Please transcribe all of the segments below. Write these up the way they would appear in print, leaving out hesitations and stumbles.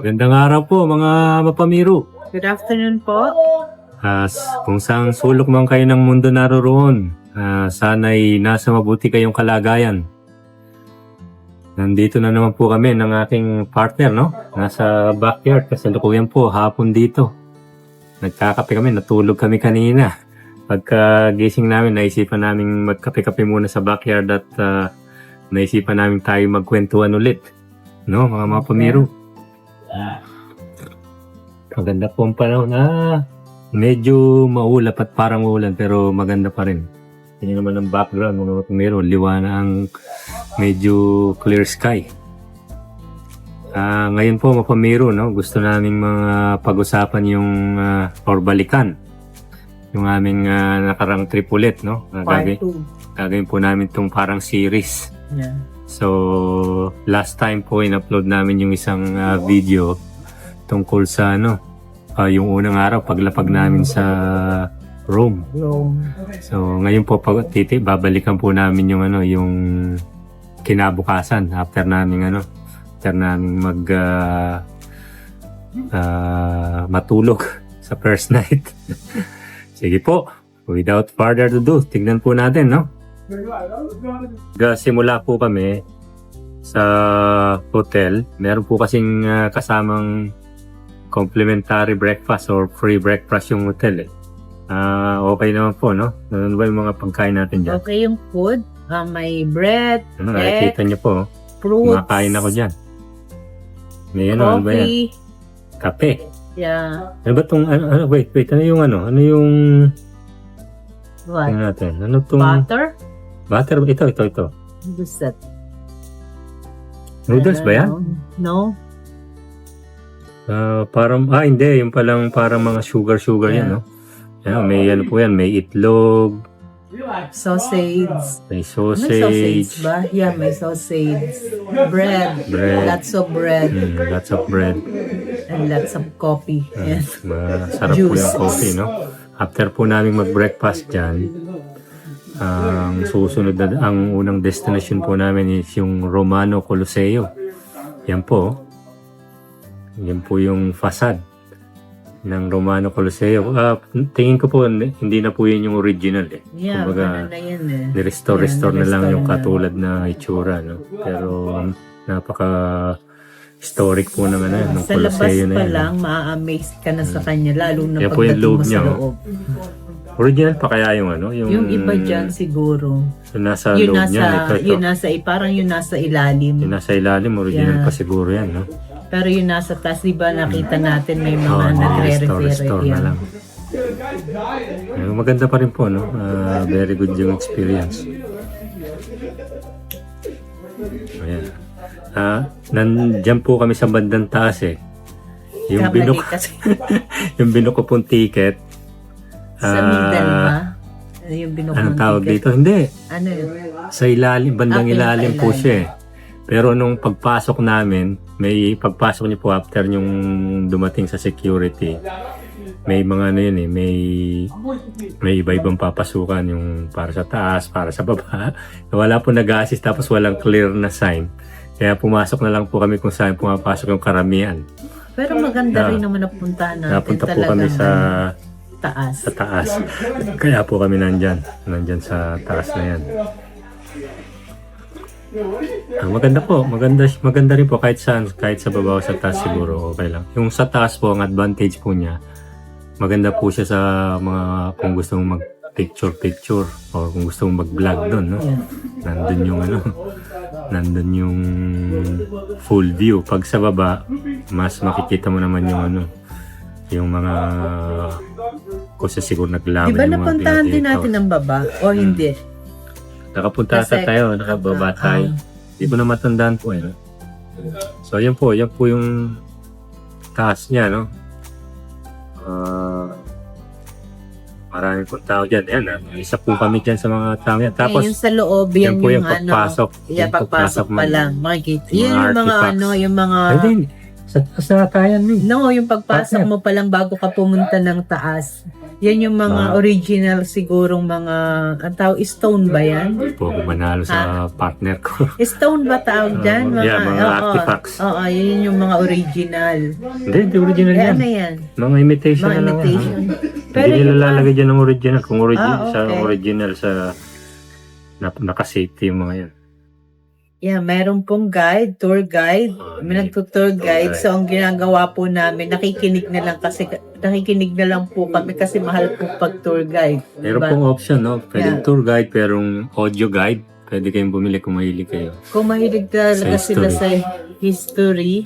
Magandang araw po mga mapamiru. Good afternoon po. Kung saan sulok man kayo ng mundo naroroon, sana'y nasa mabuti kayong kalagayan. Nandito na naman po kami ng aking partner, no? Nasa backyard, kasalukuyan po, hapon dito. Nagkakape kami, natulog kami kanina. Pagka gising namin, naisipan namin magkape-kape muna sa backyard at naisipan namin tayo magkwentuhan ulit. No, mga mapamiru. Maganda po ang panahon. Medyo maulap at parang ulan pero maganda pa rin. Yan naman ang background, mga mapamiru. Liwanag ang medyo clear sky. Ngayon po mapamiru, no? Gusto naming mga pag-usapan yung or balikan yung aming nakarang trip ulit, no? Part 2. Gagawin po namin itong parang series. Yeah. So, last time po in-upload namin yung isang video tungkol sa yung unang araw paglapag namin sa Rome. So, ngayon po babalikan po namin yung yung kinabukasan after namin matulog sa first night. Sige po, without further ado, tignan po natin, no? Simula po kami sa hotel. Meron po kasing kasamang complimentary breakfast or free breakfast yung hotel eh. Okay naman po, no? Ano ba yung mga pagkain natin dyan? Okay yung food. May bread, Nakikita niyo po, fruits, makain ako dyan. May ano ba yan? coffee. Kape. Yeah. Ano ba itong, wait, ano yung ano yung, What? tingnan natin, ano itong, Butter? butter, ito. What's that? Noodles ba yan? No. Parang, hindi, yung palang parang mga sugar yan, no? Yeah, may ano po yan, may itlog, Sausage. may May sausage sausage, ba? Yeah, may sausage. Bread. Bread. Lots of bread. lots of bread. And lots of coffee. Yes. Masarap po yung Juices. coffee, no? After po namin mag-breakfast dyan, ang susunod na, ang unang destination po namin is yung Romano Colosseo. Yan po yung facade ng Romano Colosseo. Tingin ko po, hindi na po yun yung original eh. Yeah, Kumbaga, ano na yan eh. ni-restore na lang yung na. katulad na itsura, no? Pero napaka-historic po naman ng Sa labas Colosseo na pa yan. lang, ma-amaze ka na sa kanya, lalo na Yan po yung pagdating loob mo niya, sa oh. loob. Original pa kaya yung Yung iba dyan siguro. Yung nasa loob niya. Parang yung nasa ilalim. Yung nasa ilalim, original Yeah. pa siguro yan, no? Pero yung nasa taas, di ba nakita natin may mga Restore nagre-refer na yan. lang. Maganda pa rin po, no? Very good yung experience. Ayan. Nandyan po kami sa bandang taas eh. Yung Kamali binuk kasi yung binuk ko pong ticket. sa Mindan ba? Yung binukong Anong tawag ticket. dito? Hindi. Ano yun? Sa ilalim, bandang ilalim po pinaka-ilalim. siya eh. Pero nung pagpasok namin, may pagpasok niyo po after yung dumating sa security, may mga ano yun eh, may iba-ibang papasukan yung para sa taas, para sa baba. Wala po nag-assist tapos walang clear na sign. Kaya pumasok na lang po kami kung saan pumapasok yung karamihan. Pero maganda rin naman napuntahan natin. Napunta po kami sa taas. taas. Kaya po kami nandyan sa taas na yan. Maganda po, maganda rin po kahit sa baba o sa taas siguro okay lang. Yung sa taas po, ang advantage po niya, maganda po siya sa mga kung gusto mong mag-picture o kung gusto mong mag-vlog doon, no? Nandun yung full view. Pag sa baba, mas makikita mo naman yung mga kasi siguro naglaban Di ba yung mga napuntahan din pinatikaw. natin ang baba? O hindi? Nakapunta Kasi- tayo, nakababa tayo. Hindi ko na matandaan po eh. No? So yan po yung taas niya, no? Maraming po tao dyan. Yan, isa po kami dyan sa mga tao yan. Tapos, yung sa loob, yan yung yung pagpasok. Yung pagpasok pa lang. Makikita. Yung Yun yung mga artifacts. yung mga Ay, din. Sa tayan mo. No, yung pagpasok mo pa lang bago ka pumunta ng taas. Yan yung mga original sigurong mga, ang tawag, stone ba yan? Po ako manalo sa partner ko. Stone ba tawag dyan? Yeah, mga oo, artifacts. Oo, yun yung mga original. Hindi, original yan. Ano yan? Mga imitation Mga na lang. imitation. Hindi nila yung lalagay dyan ng original. Kung Ah, sa okay. original sa naka-safety yung mga yan. Yeah, meron pong guide, tour guide. May nagtutour guide. So, ang ginagawa po namin, nakikinig na lang po kami kasi mahal po pag tour guide. Meron Diba? pong option, no? Pwedeng Yeah. tour guide, perong audio guide. Pwede kayong bumili kung mahilig kayo. Kung mahilig talaga Sa sila sa history,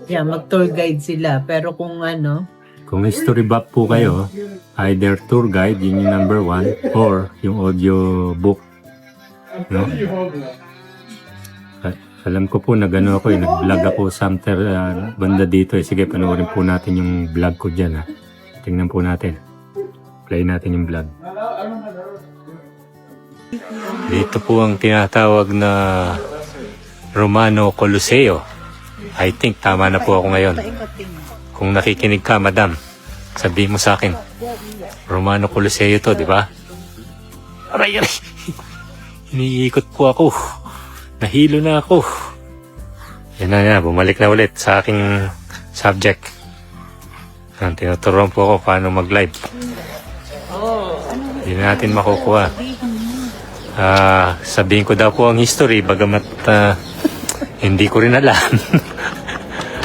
yeah, mag-tour guide sila. Pero kung ano, Kung history buff po kayo, either tour guide, yun yung number 1, or yung audio book. No? Alam ko po, nag-ano ako nag-vlog ako somewhere banda dito. Sige, panoorin po natin yung vlog ko dyan. Tingnan po natin. Play natin yung vlog. Dito po ang tinatawag na Romano Colosseo. I think tama na po ako ngayon. Kung nakikinig ka, madam, sabihin mo sa akin. Romano Colosseo to, di ba? Aray, aray. Iniikot po ako. Nahilo na ako. Yan na, bumalik na ulit sa aking subject. Tinuturuan po ako paano mag-live. Hindi na natin makukuha. Sabihin ko daw po ang history, bagamat hindi ko rin alam.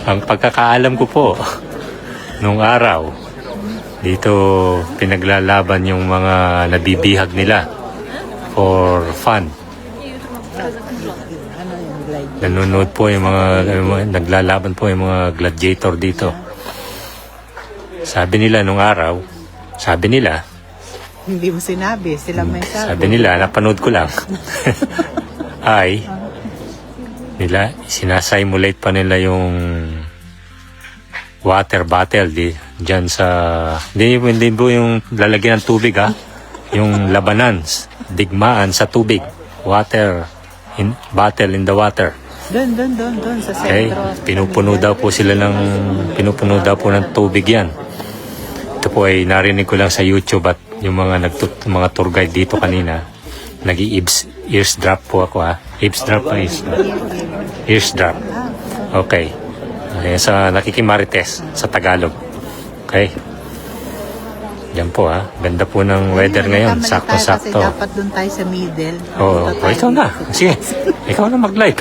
Ang pagkakaalam ko po, nung araw, dito pinaglalaban yung mga nabibihag nila for fun. Nanonood po yung mga naglalaban po yung mga gladiator dito. Sabi nila nung araw, hindi mo sinabi, sila may sabi nila, napanood ko lang, ay, sinasimulate pa nila yung water bottle dyan sa, hindi po yung lalagyan ng tubig yung labanan, digmaan sa tubig, bottle in the water. Doon sa Okay, pinupuno daw po ng tubig yan. Ito po ay narinig ko lang sa YouTube at yung mga tour guide dito kanina, eavesdrop po ako eavesdrop pa eavesdrop. Okay. Sa nakikimarites sa Tagalog. Okay. Yan po ganda po ng weather ngayon, sakto-sakto. Kasi dapat doon tayo sa middle. Ikaw na. Sige, ikaw na mag-live.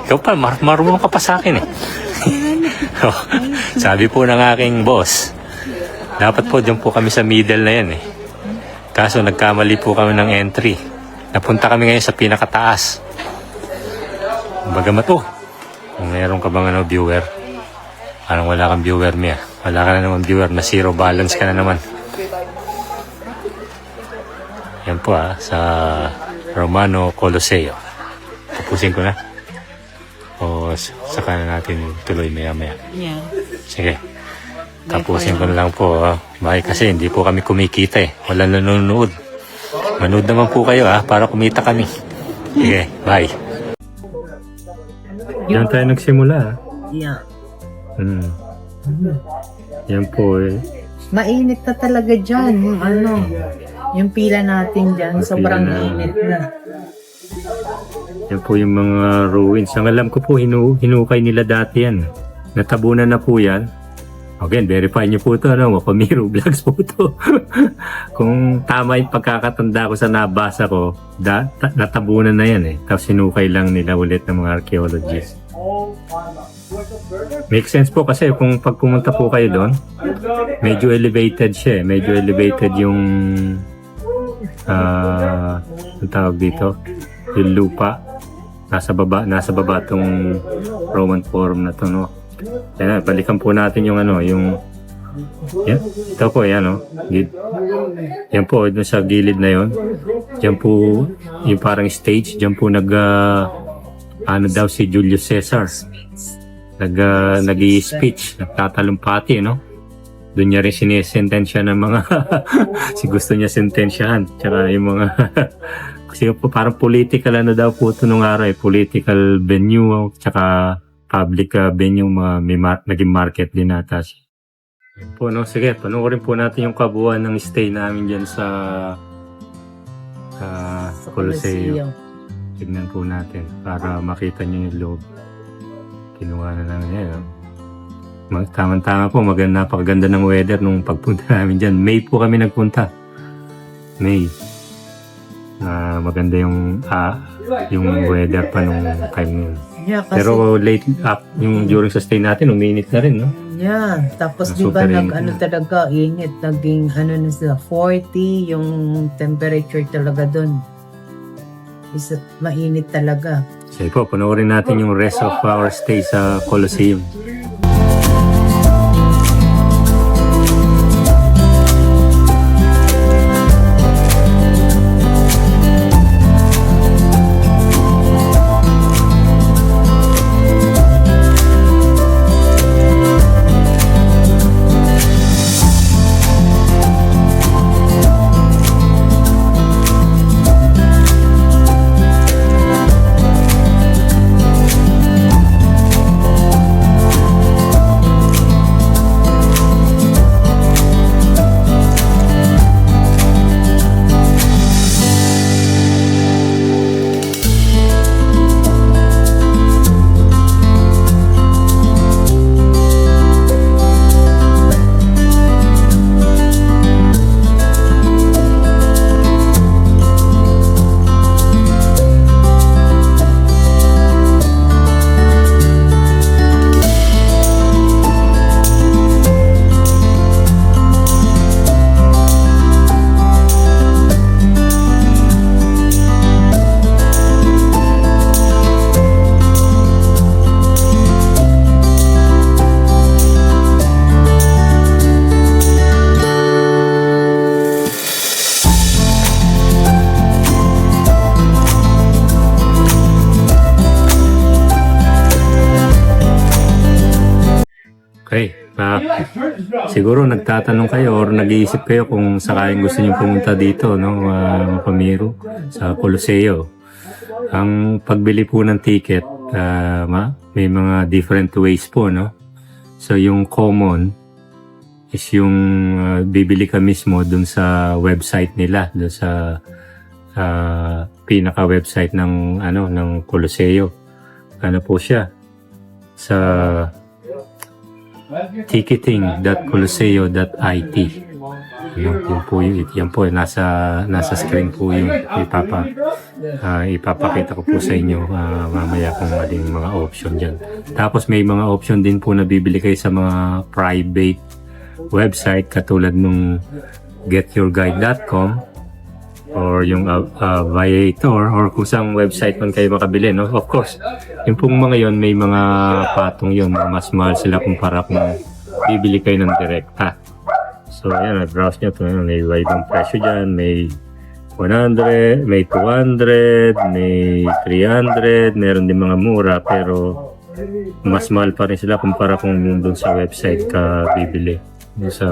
Ikaw pa, marunong ka pa sa akin Sabi po ng aking boss, dapat po dyan po kami sa middle na yan Kaso nagkamali po kami ng entry. Napunta kami ngayon sa pinakataas. Bagamat kung meron ka bang viewer, parang wala kang viewer Mia. Wala ka na naman viewer, na zero balance ka na naman. Yan po sa Romano Colosseo. Tapusin ko na. O saka na natin tuloy maya-maya. Yeah. Sige. Tapusin ko na lang po. Bakit kasi hindi po kami kumikita Wala nanonood. Manood naman po kayo para kumita kami. Sige, bye. Yan tayo nagsimula Yeah. Yan po Mainit na talaga dyan. Yung pila natin dyan, sobrang init na. Yan po yung mga ruins. Ang alam ko po, hinukay nila dati yan. Natabunan na po yan. Again, verify niyo po ito. Pamiro vlogs po ito. Kung tama yung pagkakatanda ko sa nabasa ko, natabunan na yan Tapos hinukay lang nila ulit ng mga archaeologists. Makes sense po kasi kung pag pumunta po kayo doon, medyo elevated siya Medyo elevated yung ang tawag dito, yung lupa. Nasa baba tong Roman Forum na to, Yan, balikan po natin yung yan. Ito po, yan, Yan po, dun sa gilid na yon. Yan po, yung parang stage. Yan po daw si Julius Caesar. Nag-i-speech, nagtatalumpati, Doon niya rin sinesentensya ng mga si gusto niya sentensyahan. Tsaka yung mga kasi po parang political daw po ito nung araw political venue. Tsaka public venue, naging market din ata siya. Yun po, no? Sige, panoorin po natin yung kabuuan ng stay namin dyan sa Sa Colosseo. Tignan po natin para makita nyo yung loob. Kinuha na namin yan. No? Tama-tama po, napakaganda ng weather nung pagpunta namin dyan. May po kami nagpunta. May. Maganda yung weather pa nung time nun. Yeah, kasi, Pero late up, yung during sa stay natin, uminit na rin, no? yeah, tapos di Super ba init na. talaga, init, naging na sila, 40 yung temperature talaga doon. Mainit talaga. Sige po, panoorin natin yung rest of our stay sa Colosseum. Okay. Siguro nagtatanong kayo or nag-iisip kayo kung sakaling gusto niyo pumunta dito, no, Pamiro, sa Colosseo. Ang pagbili po ng ticket, may mga different ways po, no? So yung common is yung bibili ka mismo dun sa website nila, dun sa pinaka-website ng ng Colosseo. Ano po siya? Sa ticketing.colosseo.it. Yan po, nasa screen po yung ipapakita ko po sa inyo mamaya kung aling mga option dyan. Tapos may mga option din po na bibili kayo sa mga private website katulad nung getyourguide.com or yung Viator or kung saan website man kayo makabili, no? Of course, yung pong mga yon may mga patong yon, mas mahal sila kumpara kung bibili kayo ng direkta. So ayan, browse nyo ito, may ibang presyo dyan, may 100, may 200, may 300, meron din mga mura pero mas mahal pa rin sila kumpara kung doon sa website ka bibili. Sa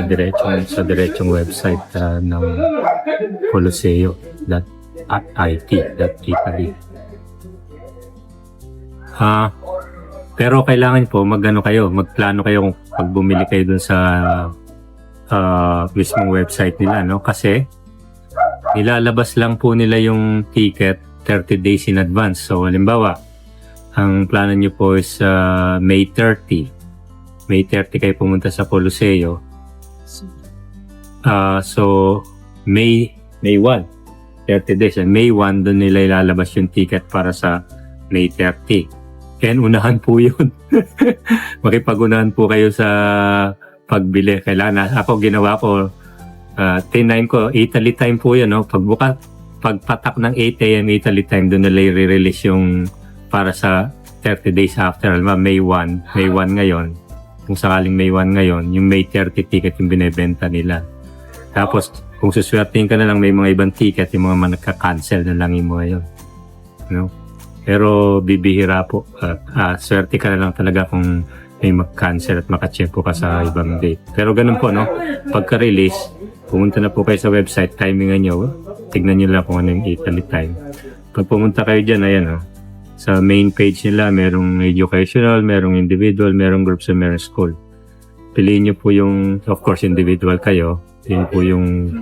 diretsong website ng Colosseo.it.italy. Pero kailangan po magplano kayo kung pag bumili kayo dun sa mismong website nila, no? Kasi nilalabas lang po nila yung ticket 30 days in advance. So halimbawa, ang plano nyo po is May 30 kayo pumunta sa Colosseo. So May 1, 30 days. May 1, doon nila ilalabas yung ticket para sa May 30. Kaya unahan po yun. Makipag-unahan po kayo sa pagbili. Kailangan, ako ginawa ko, 10-9 ko, Italy time po yun. No? Pagpatak ng 8 a.m. Italy time, doon nila i-release yung para sa 30 days after. May 1 ngayon. Kung sakaling May 1 ngayon, yung May 30 ticket yung binebenta nila. Tapos, kung suswertein ka na lang, may mga ibang ticket, yung mga nagka-cancel na lang yung mga yun. No? Pero bibihira po. Swerte ka na lang talaga kung may mag-cancel at makachepo ka sa ibang date. Pero ganun po, no? Pagka-release, pumunta na po kayo sa website, timingan nyo, tignan nyo lang kung ano yung Italy time. Pag pumunta kayo dyan, ayan, no? Sa main page nila, merong educational, merong individual, merong groups, and merong school. Piliin nyo po yung, of course, individual kayo. Yun po yung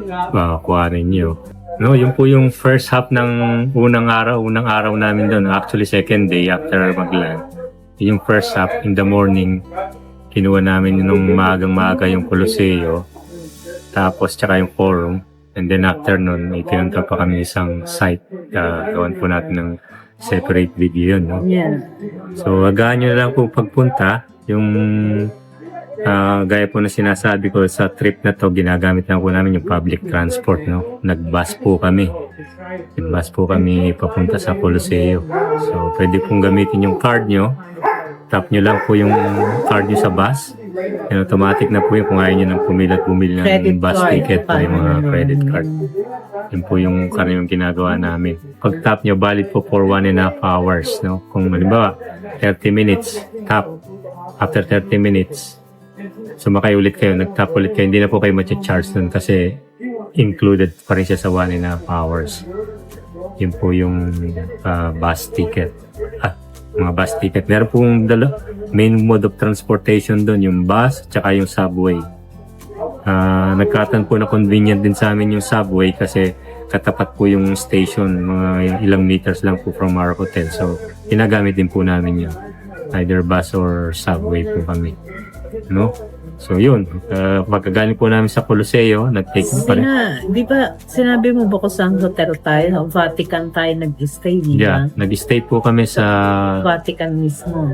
kuhanin nyo. No, yun po yung first half ng unang araw namin doon. Actually, second day after mag-land. Yung first half, in the morning, kinuha namin nung maagang-maaga yung Coliseo. Tapos, tsaka yung forum. And then after nun, may pinunta pa kami isang site. Gawan po natin ng separate video yun. No? Yeah. So, agahan nyo na lang po pagpunta. Yung gaya po na sinasabi ko sa trip na to, ginagamit lang po namin yung public transport. No? Nag-bus po kami. Nag-bus po kami papunta sa Coliseo. So, pwede pong gamitin yung card nyo. Tap nyo lang po yung card nyo sa bus. And automatic na po yung kung ayaw nyo nang bumili ng Credit bus card. ticket o yung mga credit card. Yun po yung karaniwang ginagawa namin. Pag tap nyo, valid po for 1.5 hours. No? Kung halimbawa, 30 minutes, tap. After 30 minutes, sumakay ulit kayo, nag-tap ulit kayo, hindi na po kayo matcha-charge nun kasi included pa rin siya sa 1.5 hours. Yun po yung bus ticket. Mga bus ticket. Meron pong main mode of transportation doon, yung bus, tsaka yung subway. Nagkataon po na convenient din sa amin yung subway kasi katapat po yung station, mga ilang meters lang po from our hotel. So, ginagamit din po namin yun. Either bus or subway po kami. No? So, yun. Pagkagaling po namin sa Coliseo, nag-take pa rin. Di ba, sinabi mo ba kung saan hotel tayo? Vatican tayo nag-stay, di ba? Yeah, nag-stay po kami sa Vatican mismo.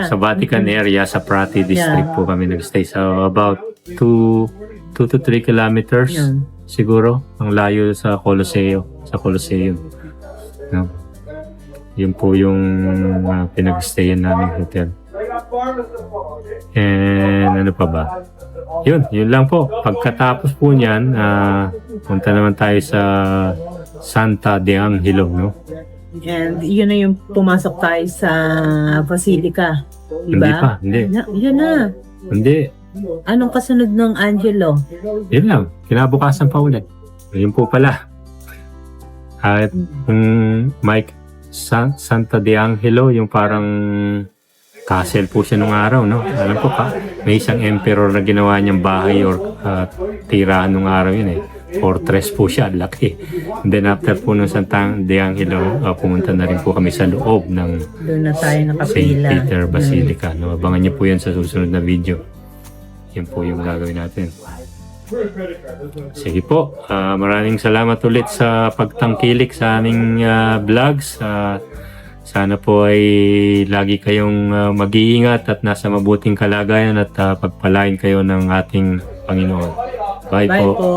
sa Vatican area, sa Prati district po kami nag-stay. So, about 2 to 3 kilometers Yan. siguro ang layo sa Coliseo. Sa Colosseum. No? Yun po yung pinag-stayan namin hotel. And ano pa ba? Yun lang po. Pagkatapos po niyan, punta naman tayo sa Santa de Angelo, no? And yun na yung pumasok tayo sa Basilica. Di Hindi ba? pa, hindi. Yun na. Hindi. Anong kasunod ng Angelo? Yun lang. Kinabukasan pa ulit. Yun po pala. At Mike Santa de Angelo, yung parang castle po siya nung araw, no? Alam ko pa, may isang emperor na ginawa niyang bahay or tirahan nung araw yun eh. Fortress po siya, laki. And then after po ng Santa de Angelo, pumunta na rin po kami sa loob ng Doon na tayo St. nakapila. Peter Basilica. No? Abangan niyo po yan sa susunod na video. Yan po yung gagawin natin. Sige po, maraming salamat ulit sa pagtangkilik sa aming vlogs. Sana po ay lagi kayong mag-iingat at nasa mabuting kalagayan at pagpalain kayo ng ating Panginoon. Bye Bye po. po.